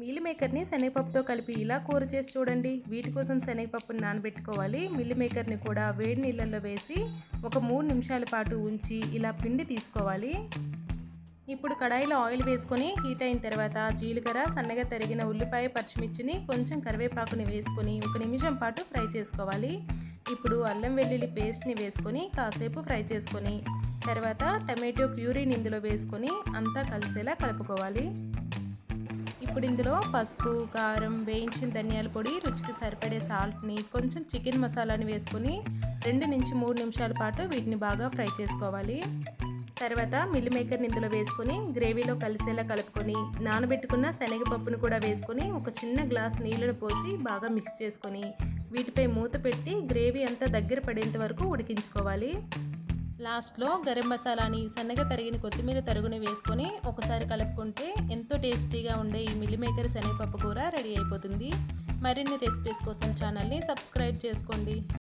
Meal మేకర్ని శనగపప్పుతో కలిపి ఇలా కూర చేసి చూడండి. వీటి కోసం శనగపప్పుని నానబెట్టుకోవాలి. మిల్ మేకర్ని కూడా వేడి నీళ్ళల్లో వేసి ఒక 3 నిమిషాల పాటు ఉంచి ఇలా పిండి తీసుకోవాలి. ఇప్పుడు కడాయిలో ఆయిల్ వేసుకొని హీట్ అయిన తర్వాత జీలకర్ర, సన్నగా తరిగిన ఉల్లిపాయ, పచ్చిమిర్చిని, కొంచెం కరివేపాకుని వేసుకొని 1 నిమిషం పాటు ఫ్రై చేసుకోవాలి. ఇప్పుడు అల్లం వెల్లుల్లి పేస్ట్ని వేసుకొని కాసేపు ఫ్రై చేసుకొని తర్వాత టమాటో ప్యూరీని ఇందులో వేసుకొని అంతా కలిసేలా కలుపుకోవాలి. ఇప్పుడు ఇందులో పసుపు, కారం, వేయించిన ధనియాల పొడి, రుచికి సరిపడే సాల్ట్ని, కొంచెం చికెన్ మసాలాని వేసుకొని 2 నుంచి 3 నిమిషాల పాటు వీటిని బాగా ఫ్రై చేసుకోవాలి. తర్వాత మిల్ మేకర్ని ఇందులో వేసుకొని గ్రేవీలో కలిసేలా కలుపుకొని నానబెట్టుకున్న శనగపప్పును కూడా వేసుకొని ఒక చిన్న గ్లాస్ నీళ్ళను పోసి బాగా మిక్స్ చేసుకొని వీటిపై మూత పెట్టి గ్రేవీ అంతా దగ్గర పడేంత వరకు ఉడికించుకోవాలి. లాస్ట్లో గరం మసాలాని, సన్నగా తరిగిన కొత్తిమీర తరుగుని వేసుకొని ఒకసారి కలుపుకుంటే ఎంతో టేస్టీగా ఉండే ఈ మిల్ మేకర్ శనగపప్పు కూర రెడీ అయిపోతుంది. మరిన్ని రెసిపీస్ కోసం ఛానల్ని సబ్స్క్రైబ్ చేసుకోండి.